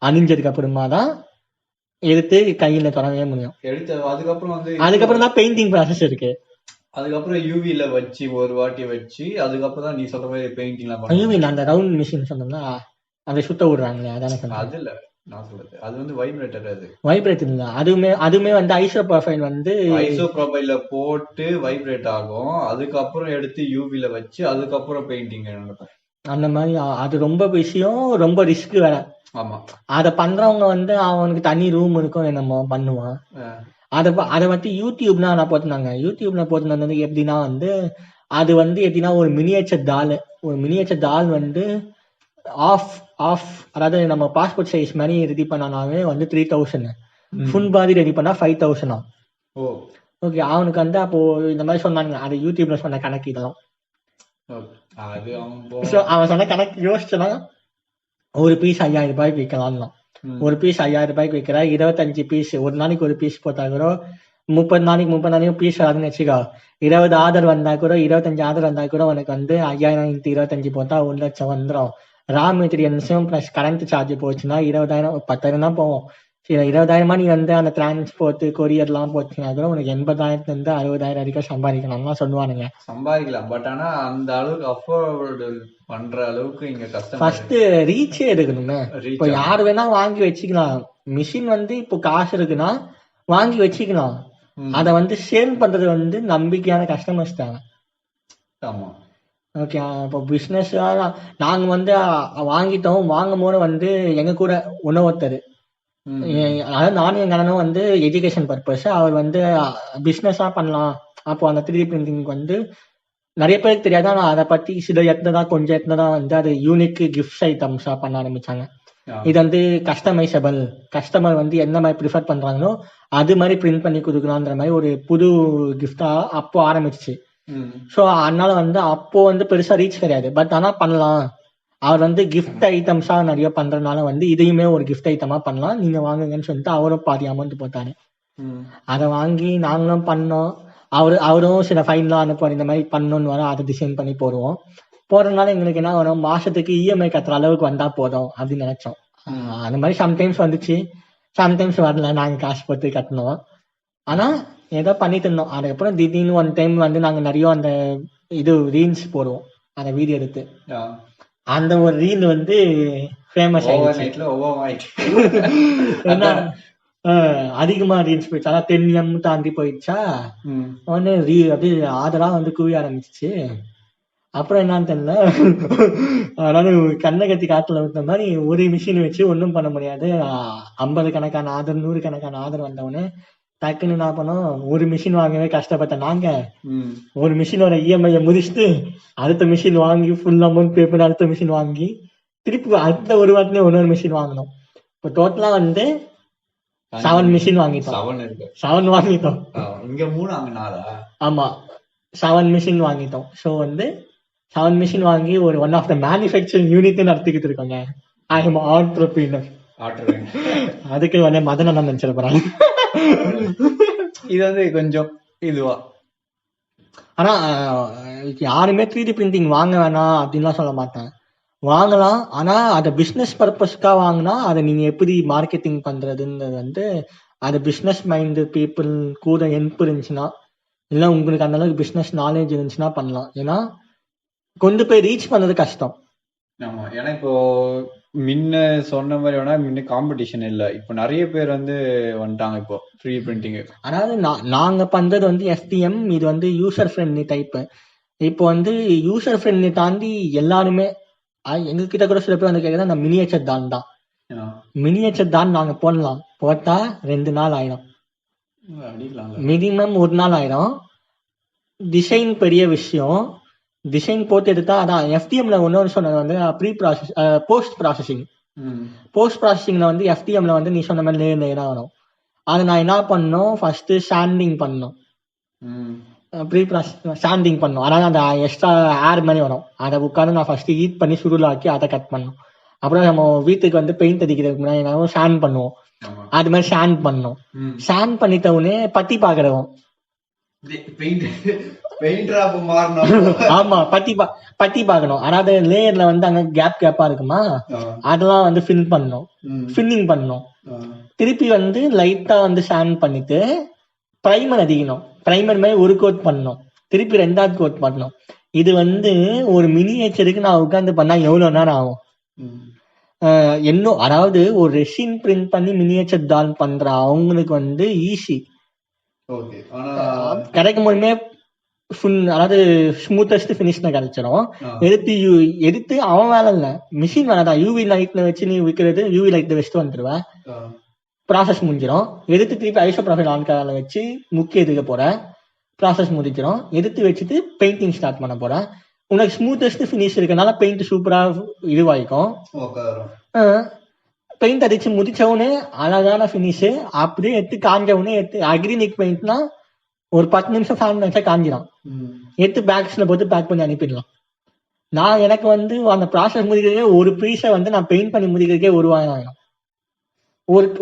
அணிஞ்சதுக்கு அப்புறமா தான் எடுத்து கையில தொடங்கவே முடியும். அதுக்கப்புறம் தான் பெயிண்டிங் ப்ராசஸ் இருக்கு. அதுக்கப்புறம் யூவில வச்சு ஒரு வாட்டி வச்சு அதுக்கப்புறம் தான் நீ சொல்ற மாதிரி பெயிண்டிங் எல்லாம் யூவில அந்த ரவுண்ட் மிஷின் சொன்னோம்னா அதை சுத்த விடுறாங்களே, அதான சொன்னேன். அது இல்ல நான் சொல்றது, அது வந்து வைப்ரேட்டர். அது வைப்ரேட்டர் இல்ல, அதுவுமே வந்து ஐசோப்ரோஃபைல் வந்து ஐசோப்ரோஃபைல போட்டு வைப்ரேட் ஆகும். அதுக்கப்புறம் எடுத்து யூவில வச்சு அதுக்கப்புறம் பெயிண்டிங் அந்த மாதிரி. அது ரொம்ப விஷயம், ரொம்ப ரிஸ்க் வேற. ஆமா. அத பண்றவங்க வந்து அவனுக்கு தனி ரூம் இருக்கும், என்னமோ பண்ணுவான். அதை பத்தி யூடியூப்னா நான் போட்டிருந்தாங்க. யூடியூப்ல போட்டிருந்தது எப்படின்னா வந்து அது வந்து எப்படின்னா ஒரு மினியேச்சர் டால் வந்து ஆஃப் அதாவது நம்ம பாஸ்போர்ட் சைஸ் மாதிரி ரெடி பண்ணாலே வந்து 3000, ஃபுல் பாடி ரெடி பண்ணா 5000. ஓகே, அவனுக்கு வந்து அப்போ இந்த மாதிரி சொன்னாங்க. அது யூடியூப்ல சொன்ன கணக்கு இதெல்லாம். அவன் சொன்ன கணக்கு யோசிச்சனா ஒரு பீஸ் 5000 ரூபாய்க்கு விற்கலாம். ஒரு பீஸ் 5000 ரூபாய்க்கு விற்கிறா, 25 பீஸ் ஒரு நாளைக்கு ஒரு பீஸ் போட்டா கூட 30 நாளைக்கு பீஸ் ஆகுதுன்னு வச்சுக்கோ. 20 ஆர்டர் வந்தா கூட 25 ஆர்டர் வந்தா கூட உனக்கு வந்து 5000 × 25 போட்டா 1,00,000 வந்துடும். ரா மெட்டீரியல்ஸும் பிளஸ் கரண்ட் சார்ஜ் போச்சுன்னா 20,000 10,000 தான் போகும். 20,000 நீ வந்து அந்த டிரான்ஸ்போர்ட் கொரியர் எல்லாம் போச்சுன்னா கூட உனக்கு 80,000 இருந்து 60,000 வரைக்கும் சம்பாதிக்கலாம் சொல்லுவானுங்க. சம்பாதிக்கலாம், பட் ஆனா அந்த அளவுக்கு அஃபோர்டபிள் பண்ற அளவுக்கு இங்க கஷ்டம். ஃபர்ஸ்ட் ரீச்சே எடுக்கணுமே. இப்போ யாரு வேணா வாங்கி வச்சுக்கலாம். மிஷின் வந்து இப்போ காசு இருக்குன்னா வாங்கி வச்சுக்கலாம். அத வந்து சேல் பண்றது வந்து நம்பிக்கையான கஸ்டமர்ஸ் தேவை. ஆமா. ஓகே, இப்போ பிசினஸ் நாங்க வந்து வாங்கிட்டோம். வாங்கும் போது வந்து எங்க கூட உணவத்தர், அதாவது நானும் எங்க அண்ணனும் வந்து எஜுகேஷன் பர்பஸ், அவர் வந்து பிசினஸா பண்ணலாம். அப்போ அந்த 3D பிரிண்டிங் வந்து நிறைய பேருக்கு தெரியாது. ஆனா அதை பத்தி சில இடத்துல தான், கொஞ்சம் இடத்துல தான் வந்து அது யூனிக் கிஃப்ட் ஐட்டம்ஸா பண்ண ஆரம்பிச்சாங்க. இது வந்து கஸ்டமைசபிள், கஸ்டமர் வந்து என்ன மாதிரி ப்ரிஃபர் பண்றாங்களோ அது மாதிரி பிரிண்ட் பண்ணி கொடுக்கலான்ற மாதிரி ஒரு புது கிஃப்டா அப்போ ஆரம்பிச்சிச்சு. ஸோ அதனால வந்து அப்போ வந்து பெருசா ரீச் கிடையாது. பட் ஆனா பண்ணலாம், அவர் வந்து கிஃப்ட் ஐட்டம்ஸா நிறைய பண்றதுனால வந்து இதையுமே ஒரு கிஃப்ட் ஐட்டமா பண்ணலாம், நீங்க வாங்குங்கன்னு சொல்லிட்டு அவரும் பாதி அமௌண்ட் போட்டாரு. அதை வாங்கி நாங்களும் பண்ணோம். அவரும் சில ஃபைன்லாம் அனுப்புவார், இந்த மாதிரி பண்ணணும்னு வர அதை டிசைன் பண்ணி போடுவோம். போறதுனால எங்களுக்கு என்ன வரும், மாசத்துக்கு இஎம்ஐ கட்டுற அளவுக்கு வந்தா போதும் அப்படின்னு நினைச்சோம். அந்த மாதிரி சம்டைம்ஸ் வந்துச்சு, சம்டைம்ஸ் வரல, நாங்க காசு போட்டு கட்டணும். ஆனா ஏதோ பண்ணிட்டு இருந்தோம். அதுக்கப்புறம் திடீர்னு ஒன் டைம் வந்து நாங்க நிறைய அந்த இது ரீல்ஸ் போடுவோம், அந்த வீடியோ எடுத்து. அந்த ஒரு ரீல் வந்து ஃபேமஸ் ஆயிடுச்சு. ஏன்னா அதிகமா ரீல்ஸ் போயிடுச்சு, அதான் 10M தாண்டி போயிடுச்சா, உடனே அப்படியே ஆதரா வந்து குவிய ஆரம்பிச்சிச்சு. அப்புறம் என்னன்னு தெரியல, அதாவது கண்ணை கத்தி காட்டுல விட்ட மாதிரி ஒரு மிஷின் வச்சு ஒன்றும் பண்ண முடியாது. 50 கணக்கான ஆதர் 100 கணக்கான ஆதர் வந்தவொடனே டக்குன்னு என்ன பண்ணோம், ஒரு மிஷின் வாங்கவே கஷ்டப்பட்ட நாங்க ஒரு மிஷினோட இஎம்ஐ முடிச்சுட்டு அடுத்த மிஷின் வாங்கி ஃபுல் அமௌண்ட் பே பண்ணி அடுத்த மிஷின் வாங்கி திருப்பி அடுத்த ஒரு வாரத்திலே இன்னொரு மிஷின் வாங்கினோம். இப்போ டோட்டலா வந்து 7 மிஷின் வாங்கிட்டோம். 7 வாங்கிட்டோம். இங்க 3 அங்க 4. ஆமா, 7 மிஷின் வாங்கிட்டோம். ஸோ வந்து 7 மிஷின் வாங்கி ஒரு one of the manufacturing unit நடத்திக்கிட்டு இருக்கோங்க. I am entrepreneur. அதுக்கு வந்து மதன் அண்ணன் நினைச்சிட போறாங்க. இது வந்து கொஞ்சம் இதுவா. ஆனா யாருமே 3D பிரிண்டிங் வாங்க வேணாம் அப்படின்லாம் சொல்ல மாட்டேன், வாங்கலாம். ஆனா அதை பிசினஸ் பர்பஸ்க்கா வாங்கினா அதை நீங்க எப்படி மார்க்கெட்டிங் பண்றதுன்றது வந்து அது பிசினஸ் மைண்ட் பீப்புள் கூட ஹெல்ப் இருந்துச்சுன்னா, இல்லை உங்களுக்கு அந்த அளவுக்கு பிசினஸ் நாலேஜ் இருந்துச்சுன்னா பண்ணலாம். ஏன்னா கொண்டு போய் ரீச் பண்ணது கஷ்டம். ஆமா, ஏன்னா இப்போ முன்ன சொன்ன மாதிரி வேணா முன்ன காம்படிஷன் இல்ல, இப்போ நிறைய பேர் வந்து வந்துட்டாங்க இப்போ 3D பிரிண்டிங். அதாவது நாங்க பண்றது வந்து எஃப்டிஎம், இது வந்து யூசர் ஃப்ரெண்ட்லி டைப். இப்போ வந்து யூசர் ஃப்ரெண்ட்லி தாண்டி எல்லாருமே எங்ககிட்ட கூட சில பேர் வந்து கேட்குறது அந்த மினியேச்சர் தான் தான். மினியேச்சர் தான் நாங்க போடலாம், போட்டா 2 நாள் ஆயிடும், மினிமம் 1 நாள் ஆயிடும். டிசைன் பெரிய விஷயம், டிசைன் போட்டு எடுத்தா அதான் எஃப்டிஎம்ல ஒன்னு சொன்னது வந்து pre process post processing. Post ப்ராசஸிங்ல வந்து எஃப்டிஎம்ல வந்து நீ சொன்ன மாதிரி நேரம் வரும். அது நான் என்ன பண்ணோம், ஃபர்ஸ்ட் சாண்டிங் பண்ணோம், ப்ரீ ப்ராசஸ் சாண்டிங் பண்ணோம். அதாவது அந்த எக்ஸ்ட்ரா ஏர் மாதிரி வரும், அதை உட்காந்து நான் ஃபர்ஸ்ட் ஹீட் பண்ணி சுருளாக்கி அதை கட் பண்ணோம். அப்புறம் நம்ம வீட்டுக்கு வந்து பெயிண்ட் அடிக்கிறதுக்கு முன்னாடி என்ன ஷாண்ட் பண்ணுவோம், அது மாதிரி ஷாண்ட் பண்ணோம். ஷாண்ட் பண்ணிட்ட உடனே பட்டி பாக்குறோம். ஆமா, பட்டி பாக்கணும். அதாவது லேயர்ல வந்து அங்க கேப்பா இருக்குமா, அதெல்லாம் வந்து ஃபில்லிங் பண்ணணும். திருப்பி வந்து லைட்டா வந்து சாண்ட் பண்ணிட்டு பிரைமர் அடிக்கணும். பிரைமர் மாதிரி ஒரு கோட் பண்ணணும், திருப்பி 2வது கோட் பண்ணணும். இது வந்து ஒரு மினியேச்சருக்கு நான் உட்காந்து பண்ணா எவ்வளவு நேரம் ஆகும் இன்னும். அதாவது ஒரு ரெசின் பிரிண்ட் பண்ணி மினியேச்சர் டால் பண்ற அவங்களுக்கு வந்து ஈஸி கிடைக்கும் போதுமே அதாவது ஸ்மூத்தஸ்ட் ஃபினிஷ்ல கிடைச்சிடும். எடுத்து அவன் வேலை இல்ல, மிஷின் வேலைதான். யூவி லைட்ல வச்சு நீ விற்கிறது, யூவி லைட்ல வச்சுட்டு வந்துடுவேன், ப்ராசஸ் முடிஞ்சிடும். எடுத்து திருப்பி ஐசோப்ரோஃபைல் ஆன்கால வச்சு முக்கிய எதுக்க போற, ப்ராசஸ் முடிஞ்சிடும். எடுத்து வச்சுட்டு பெயிண்டிங் ஸ்டார்ட் பண்ண போறேன். உனக்கு ஸ்மூத்தஸ்ட் ஃபினிஷ் இருக்கனால பெயிண்ட் சூப்பரா இதுவாய்க்கும். பெயிண்ட் அடிச்சு முடிச்சவனே அழகான ஃபினிஷ். அப்படியே எடுத்து காஞ்சவனே எடுத்து அக்ரிலிக் பெயிண்ட்னா ஒரு 10 நிமிஷம் ஃபேன் வச்சா காஞ்சிடும், எடுத்து பேக்ஸ்ல போட்டு பேக் பண்ணி அனுப்பிடலாம். நான் எனக்கு வந்து அந்த ப்ராசஸ் முடிக்கிறதே ஒரு பீஸை வந்து நான் பெயிண்ட் பண்ணி முடிக்கிறதுக்கே 1 வாரம் ஆகும்.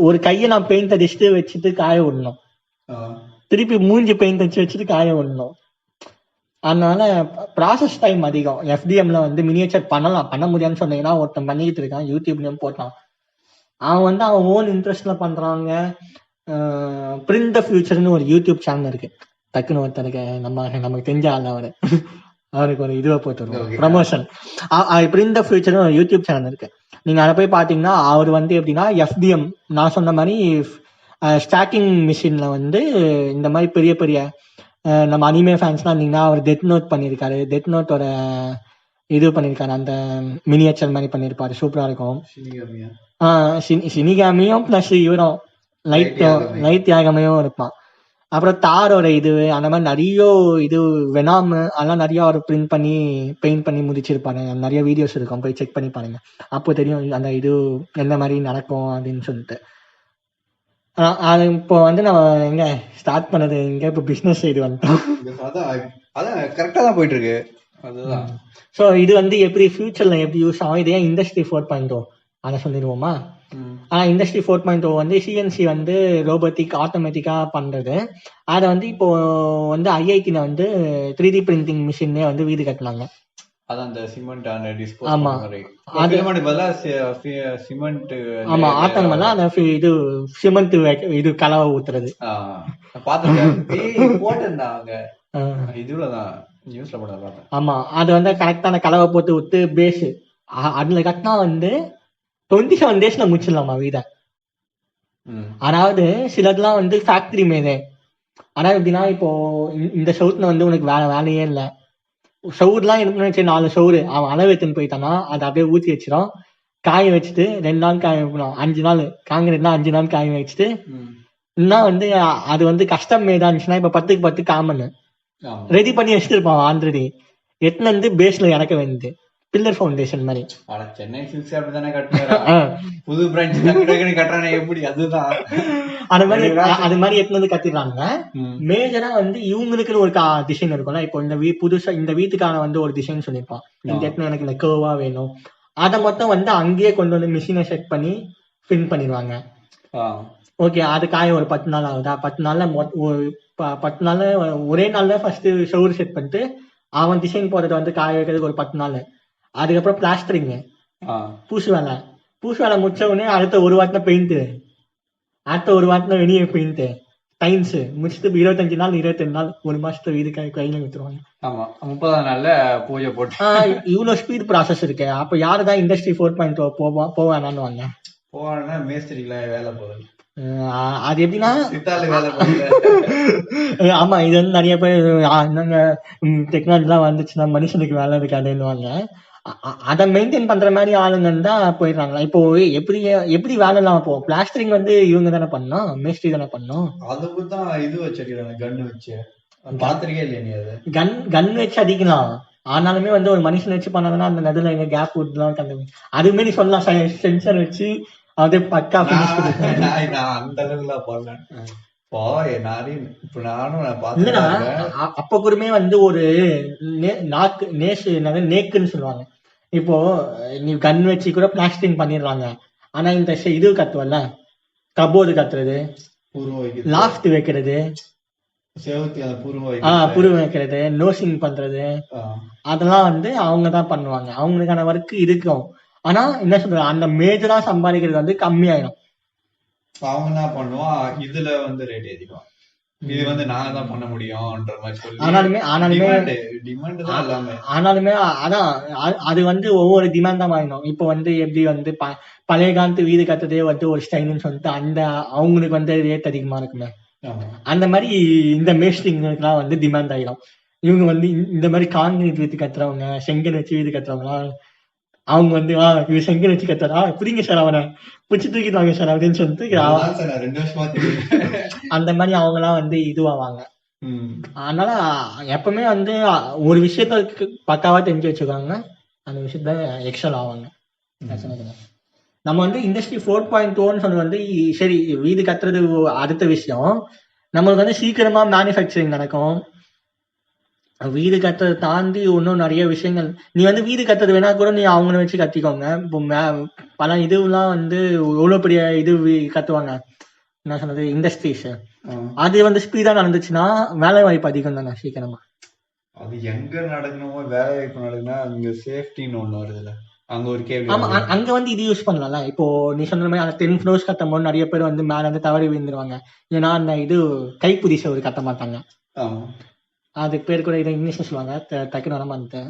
ஒரு கையை நான் பெயிண்ட் அடிச்சுட்டு வச்சுட்டு காய விடணும், திருப்பி மூஞ்சி பெயிண்ட் அடிச்சு வச்சுட்டு காய விடணும். அதனால ப்ராசஸ் டைம் அதிகம். எஃப்டிஎம்ல வந்து மினியேச்சர் பண்ண முடியாதுன்னு சொன்னீங்கன்னா ஒருத்தன் பண்ணிக்கிட்டு இருக்கான், யூடியூப்லயும் போட்டான். அவன் வந்து அவன் ஓன் இன்ட்ரெஸ்ட்ல பண்றாங்க. பிரிண்ட் த ஃபியூச்சர்னு ஒரு யூடியூப் சேனல் இருக்கு, டக்குன்னு ஒருத்தருக்கு நமக்கு தெரிஞ்ச ஆள் அவருக்கு ஒரு இதுவை போட்டு ப்ரமோஷன். பிரிண்ட் த ஃபியூச்சர்னு ஒரு யூடியூப் சேனல் இருக்கு, நீங்க அதை போய் பாத்தீங்கன்னா அவர் வந்து எப்படின்னா எஃப்டிஎம் நான் சொன்ன மாதிரி ஸ்டாக்கிங் மிஷின்ல வந்து இந்த மாதிரி பெரிய பெரிய நம்ம அனிமே ஃபேன்ஸ்லாம் இருந்தீங்கன்னா அவர் டெத் நோட் பண்ணியிருக்காரு, டெத் நோட்டோட இது பண்ணியிருக்காரு, அந்த மினியேச்சர் மாதிரி பண்ணியிருப்பாரு, சூப்பரா இருக்கும். சினிகாமியும் பிளஸ் இவரும் லைட் யாகமையும் இருப்பான். அப்புறம் தாரோட இது அந்த மாதிரி நிறைய இது வெனாம் அதெல்லாம் நிறைய அவர் பிரிண்ட் பண்ணி பெயிண்ட் பண்ணி முடிச்சிருப்பாரு. நிறைய வீடியோஸ் இருக்கும், போய் செக் பண்ணி பாருங்க, அப்போ தெரியும் அந்த இது எந்த மாதிரி நடக்கும் அப்படின்னு சொல்லிட்டு. அது இப்போ வந்து நம்ம எங்க ஸ்டார்ட் பண்ணது எங்க இப்போ பிசினஸ் சைடு வந்துட்டோம். அதான் கரெக்டா தான் போயிட்டு இருக்கு. அதுதான். ஸோ இது வந்து எப்படி ஃபியூச்சர்ல எப்படி யூஸ் ஆகும், இதே இண்டஸ்ட்ரி 4.0 அதை சொல்லிடுவோமா? இண்டஸ்ட்ரி 4.0 வந்து சிஎன்சி வந்து ரோபோட்டிக் ஆட்டோமேட்டிக்கா பண்றது. அதை வந்து இப்போ வந்து ஐஐடில வந்து 3D பிரிண்டிங் மிஷினே வந்து வீடு கட்டினாங்க. அதான் அந்த சிமெண்ட் அந்த டிஸ்போஸ் மாதிரி அது பதிலா சிமெண்ட் ஆமா ஆட்டோமேட்டிக்கா அந்த இது சிமெண்ட் இது கலவை ஊத்துறது பாத்துட்டேன் போட்டேன்டாங்க இதுலதான் நியூஸ்ல போட பார்த்தேன். ஆமா அது வந்து கரெக்டான கலவை போட்டு விட்டு பேஸ் அதுல கட்டினா வந்து 27 daysல முடிச்சிடலாமா வீட. அதாவது சிலதுலாம் வந்து ஃபேக்டரி மேதே. அதாவது எப்படின்னா இப்போ இந்த சவுத்துல வந்து உனக்கு வேலையே இல்லை, சவுர்லாம் இருக்குன்னு வச்சு 4 சவுறு அவன் அளவு எடுத்துன்னு போயிட்டானா அதை அப்படியே ஊற்றி வச்சிடும், காய வச்சுட்டு 2 நாள் காய வைக்கணும், 5 நாள் காங்கிரீட்னா 5 நாள் காய வச்சுட்டு இன்னும் வந்து அது வந்து கஷ்டம் மேதா இருந்துச்சுன்னா இப்ப 10க்கு 10 காமன் ரெடி பண்ணி வச்சுட்டு இருப்பான் ஆல்ரெடி. எத்தனை வந்து பேஸ்ல இறக்க வேண்டியது பில்லர் ஃபவுண்டேஷன் மாதிரி. சென்னை சில்க்ஸ் அப்படிதானே கட்டுறாங்க, புது பிரான்ச் கட்டுறானே எப்படி அதுதான் அது மாதிரி எத்தனை வந்து கட்டிடுறாங்க. மேஜரா வந்து இவங்களுக்குன்னு ஒரு டிசைன் இருக்கும்ல. இப்போ இந்த புதுசா இந்த வீட்டுக்கான வந்து ஒரு டிசைன் சொல்லியிருப்பான், இந்த இடத்துல எனக்கு இந்த கர்வா வேணும், அதை மொத்தம் வந்து அங்கேயே கொண்டு வந்து மிஷினை செட் பண்ணி பிரிண்ட் பண்ணிடுவாங்க. ஓகே அது காய ஒரு 10 நாள் ஆகுதா, 10 நாள்ல 10 நாள்ல ஒரே நாள்ல ஃபர்ஸ்ட் ஷவுர் செட் பண்ணிட்டு அவன் டிசைன் போடுறத வந்து காய வைக்கிறதுக்கு ஒரு 10 நாள். அதுக்கப்புறம் பிளாஸ்டரிங் பூசு வேலை முடிச்ச உடனே அடுத்த ஒரு வாரத்துல பெயிண்ட், அடுத்த ஒரு வாரத்துல வெளியே பெயிண்ட் டைம்ஸ் முடிச்சுட்டு 25 நாள் 22 நாள் 1 மாசத்துல வீடு கையில விட்டுருவாங்க. ஆமா 30 நாள்ல பூஜை போட்டு இவ்வளவு ஸ்பீட் ப்ராசஸ் இருக்கு. அப்ப யாருதான் இண்டஸ்ட்ரி 4.0 போவானான்னு போவானா மேஸ்திரில வேலை போகுது. அது எப்படின்னா ஆமா இது வந்து நிறைய பேர் என்னங்க டெக்னாலஜி எல்லாம் வந்துச்சுன்னா மனுஷனுக்கு வேலை இருக்காதுன்னுவாங்க. அதை மெயின்டைன் பண்ற மாதிரி ஆளுங்க தான் போயிடுறாங்களா. இப்போ எப்படி வேலை இல்லாம போவோம். பிளாஸ்டரிங் வந்து இவங்க தானே பண்ணோம், மேஸ்திரி தானே பண்ணோம். அதுக்குதான் இது வச்சிருக்காங்க கன் வச்சு பாத்திரிக்கே இல்லையா கன் வச்சு அடிக்கலாம். ஆனாலுமே வந்து ஒரு மனுஷன் வச்சு பண்ணாங்கன்னா அந்த நடுவில் எங்க கேப் விட்டுலாம் கண்டு அதுமே நீ சொல்லலாம் சென்சர் வச்சு அது பக்கா அந்த அளவுக்கு பண்ணேன். அப்ப கூடமே வந்து ஒரு நேக்குன்னு சொல்லுவாங்க. இப்போ நீ கன் வச்சு கூட பிளாஸ்டிங் பண்ணிடுறாங்க. ஆனா இந்த இது கத்துவல்ல, கபோர்டு கத்துறது, லாஃப்ட் வைக்கிறது, புருவம் வைக்கிறது, நோசிங் பண்றது, அதெல்லாம் வந்து அவங்கதான் பண்ணுவாங்க. அவங்களுக்கான ஒர்க் இருக்கும். ஆனா என்ன சொல்றது, அந்த மேஜரா சம்பாதிக்கிறது வந்து கம்மியாயிடும். அவங்க என்ன பண்ணுவான் இதுல வந்து ரேட் ஏறிடும், இது வந்து நாங்க தான் பண்ண முடியும்ன்ற மாதிரி சொல்லி. ஆனாலுமே அதான் அது வந்து ஒவ்வொரு டிமாண்டா மாறிடும். இப்போ வந்து எப்படி வந்து பழைய காலத்து வீடு கட்டுறதே வந்து ஒரு ஸ்டைல்னு சொல்லிட்டு அந்த அவங்களுக்கு வந்து ரேட் அதிகமா இருக்குமே, அந்த மாதிரி இந்த மேஸ்திரிங்களுக்குலாம் வந்து டிமாண்ட் ஆகிடும். இவங்க வந்து இந்த மாதிரி கான்கிரீட் வீடு கட்டுறவங்க, செங்கல் வச்சு வீடு கட்டுறவங்கலாம் அவங்க வந்து இவ செங்கல் வச்சு கத்துறா புரியுங்க சார், அவனை பிடிச்சி தூக்கிடுவாங்க சார் அப்படின்னு சொல்லிட்டு அந்த மாதிரி அவங்க எல்லாம் வந்து இதுவாவாங்க. அதனால எப்பவுமே வந்து ஒரு விஷயத்த பக்காவா தெரிஞ்சு வச்சுக்காங்க, அந்த விஷயத்த எக்ஸல் ஆவாங்க. நம்ம வந்து இண்டஸ்ட்ரி 4.0 சொன்னது வந்து சரி வீடு கட்டுறது அடுத்த விஷயம். நம்மளுக்கு வந்து சீக்கிரமா மேனுஃபேக்சரிங் நடக்கும். வீடு கட்டுறதை தாண்டி இன்னும் நிறைய விஷயங்கள். நீ வந்து வீடு கட்டுறது வேணா கூட நீ அவங்கள வச்சு கத்திக்கோங்க. இப்போ பல இதுலாம் வந்து எவ்வளவு பெரிய இது கட்டுவாங்க, என்ன சொன்னது இண்டஸ்ட்ரீஸ், அது வந்து ஸ்பீடா நடந்துச்சுன்னா வேலை வாய்ப்பு அதிகம் தானே சீக்கிரமா. அது எங்க நடக்கணுமோ வேலை வாய்ப்பு நடக்குன்னா அங்க சேஃப்டின்னு ஒண்ணு வருதுல்ல, அங்க ஒரு கேள்வி. ஆமா அங்க வந்து இது யூஸ் பண்ணலாம்ல. இப்போ நீ சொன்ன மாதிரி அந்த 10 floors கட்டும் போது நிறைய பேர் வந்து மேல வந்து தவறி விழுந்துருவாங்க. ஏன்னா அந்த இது கைப்புடி சோறு கட்ட மாட்டாங்க. அது பேர் கூட இதை இங்கிலீஷ்ல சொல்லுவாங்க, டக்குனு வர மாட்டேன்,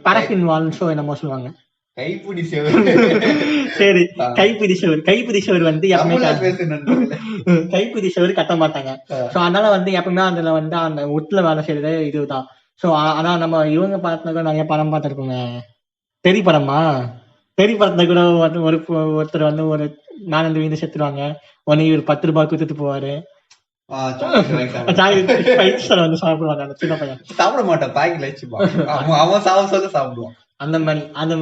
பாராஃபின் வால்ஸோ என்னமோ சொல்லுவாங்க. கைப்பிடி செவர். சரி கைப்பிடி செவர். கைப்பிடி செவர் வந்து எப்பவுமே கைப்பிடி செவர் கட்ட மாட்டாங்க. சோ அதனால வந்து எப்பவுமே அதுல வந்து அந்த உட்ல வேலை செய்யறது இதுதான். சோ ஆனா நம்ம இவங்க படத்துல நிறைய படம் பார்த்திருக்கோங்க. தெரி படமா, தெரி படத்துல கூட ஒருத்தர் வந்து ஒரு நாலந்து வீடு செத்துருவாங்க. உடனே இவர் 10 ரூபாய் கொடுத்துட்டு போவாரு. சாப்பிட மாட்டான், பாக்கெட்ல வச்சுப்பான், அவன் சாப்பிடுவான். அந்த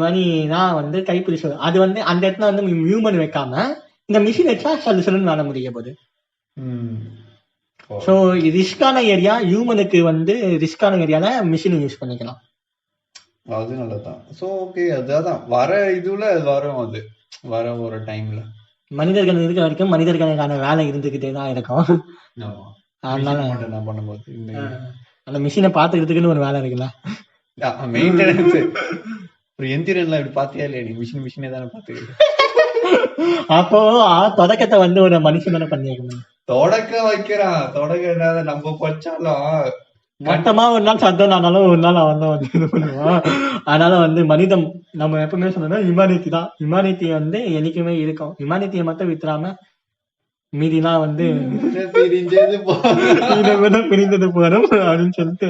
மாதிரிதான் வந்து கைப்பிடி சோறு. அது வந்து அந்த இடத்துல வந்து ஹியூமன் வைக்காம இந்த மிஷின் வச்சா சொல்லுன்னு வேலை முடிய போகுது. ஸோ ரிஸ்கான ஏரியா ஹியூமனுக்கு வந்து ரிஸ்கான ஏரியால மிஷின் யூஸ் பண்ணிக்கலாம். அது நல்லதான். ஸோ ஓகே, அதான் வர இதுல வரும், அது வர ஒரு டைம்ல மனிதர்கள் இருக்க வரைக்கும் மனிதர்களுக்கான வேலை இருந்துகிட்டே தான் இருக்கும். அதனால என்ன பண்ணும்போது அந்த மிஷினை பாத்துக்கிறதுக்குன்னு ஒரு வேலை இருக்குல்ல, மெயின்டெனன்ஸ். ஒரு எந்திரன்லாம் இப்படி பாத்தியா இல்லையா நீ? மிஷினே தானே பாத்துக்கிட்டு. அப்போ தொடக்கத்தை வந்து ஒரு மனுஷன் தானே பண்ணிருக்கணும். தொடக்க வைக்கிறான், தொடக்க இல்லாத நம்ம படிச்சாலும் மொத்தமா ஒரு நாள் சத்தம் ஆனாலும் ஒரு நாள் அவன் தான் வந்து இது பண்ணுவான். அதனால வந்து மனிதம் நம்ம எப்பவுமே சொன்னோம்னா ஹியூமானிட்டி தான். ஹியூமானிட்டி வந்து என்னைக்குமே இருக்கும். ஹியூமானிட்டியை மட்டும் வித்துறாம மீதிலாம் வந்து பிரிஞ்சது பிரிந்தது போறோம் அப்படின்னு சொல்லிட்டு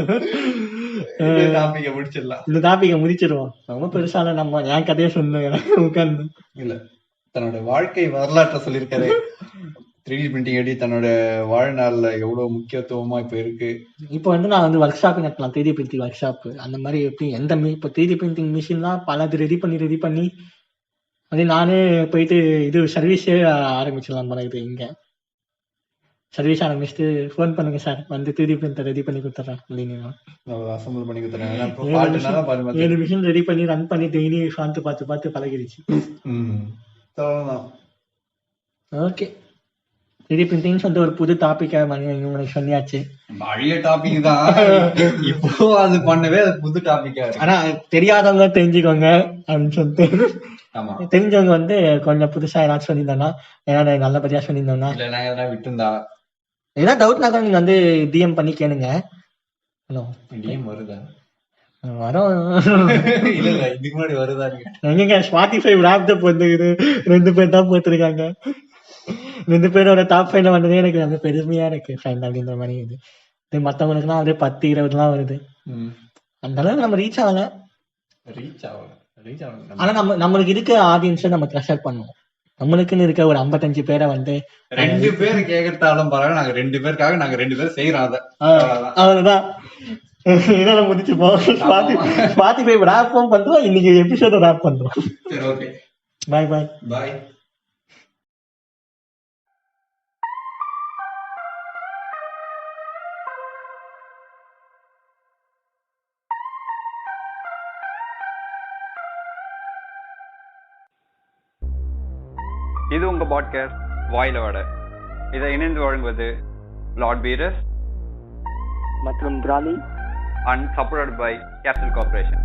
இந்த டாபிக்க முடிச்சிருவோம். ரொம்ப பெருசால நம்ம என் கதையை சொன்ன உட்கார்ந்து இல்ல, தன்னோட வாழ்க்கை வரலாற்றை சொல்லியிருக்காரு. 3D பிரிண்டிங் எப்படி தன்னோட வாழ்நாள்ல எவ்வளவு முக்கியத்துவமா இப்ப இருக்கு. இப்ப வந்து நான் வந்து ஒர்க் ஷாப் நடத்தலாம், 3D பிரிண்டிங் ஒர்க் ஷாப். அந்த மாதிரி எப்படி எந்த இப்போ 3D பிரிண்டிங் மிஷின்லாம் பலது ரெடி பண்ணி அது நானே போயிட்டு இது சர்வீஸே ஆரம்பிச்சிடலாம் போல இது. இங்க சர்வீஸ் ஆரம்பிச்சுட்டு ஃபோன் பண்ணுங்க சார், வந்து 3D பிரிண்டர் ரெடி பண்ணி கொடுத்துறேன் அப்படின்னு அசம்பிள் பண்ணி கொடுத்துறேன். 7 மிஷின் ரெடி பண்ணி ரன் பண்ணி டெய்லி பார்த்து பழகிடுச்சு. ஓகே, 3D பிரிண்டிங் சொல்லிட்டு ஒரு புது டாபிக்கா உங்களுக்கு சொல்லியாச்சு. பழைய டாபிக் தான், இப்போ அது பண்ணவே அது புது டாபிக்கா. ஆனா தெரியாதவங்க தெரிஞ்சுக்கோங்க அப்படின்னு சொல்லிட்டு, தெரிஞ்சவங்க வந்து கொஞ்சம் புதுசா ஏதாச்சும் சொல்லியிருந்தோம்னா, ஏன்னா நல்லபடியா சொல்லியிருந்தோம்னா, விட்டுருந்தா ஏதாவது டவுட்னா கூட நீங்க வந்து டிஎம் பண்ணி கேளுங்க. ஹலோ, டிஎம் வருதா? வரும். இல்ல இதுக்கு முன்னாடி வருதா? எங்க ஸ்பாட்டிஃபை ராப்டப் வந்து 2 பேர் தான் போட்டிருக்காங்க. 2 பேரோட டாப் 5 வந்ததே எனக்கு ரொம்ப பெருமையா இருக்கு ஃப்ரெண்ட் அப்படின்ற மாதிரி. இது மத்தவங்களுக்குலாம் அப்படியே 10-20 வருது. அந்த அளவுக்கு நம்ம ரீச் ஆகல. ஆனா நம்மளுக்கு இருக்க ஆடியன்ஸை நம்ம ட்ரெஷர் பண்ணுவோம். நம்மளுக்குன்னு இருக்க ஒரு 55 பேரை வந்து 2 பேர் கேட்கறதாலும் பரவாயில்ல, நாங்க 2 பேருக்காக நாங்க 2 பேர் செய்யறோம். அவ்வளவுதான். இதெல்லாம் முடிச்சுப்போம். ஸ்பாட்டிஃபை ராப்பும் பண்றோம், இன்னைக்கு எபிசோட ராப் பண்றோம். சரி, ஓகே, பாய் பாய் பாய். இது உங்க பாட்காஸ்ட் வாயில வட. இதை இணைந்து வழங்குவது லார்ட் பீரஸ் மற்றும் பிராலி and supported by Capital Corporation.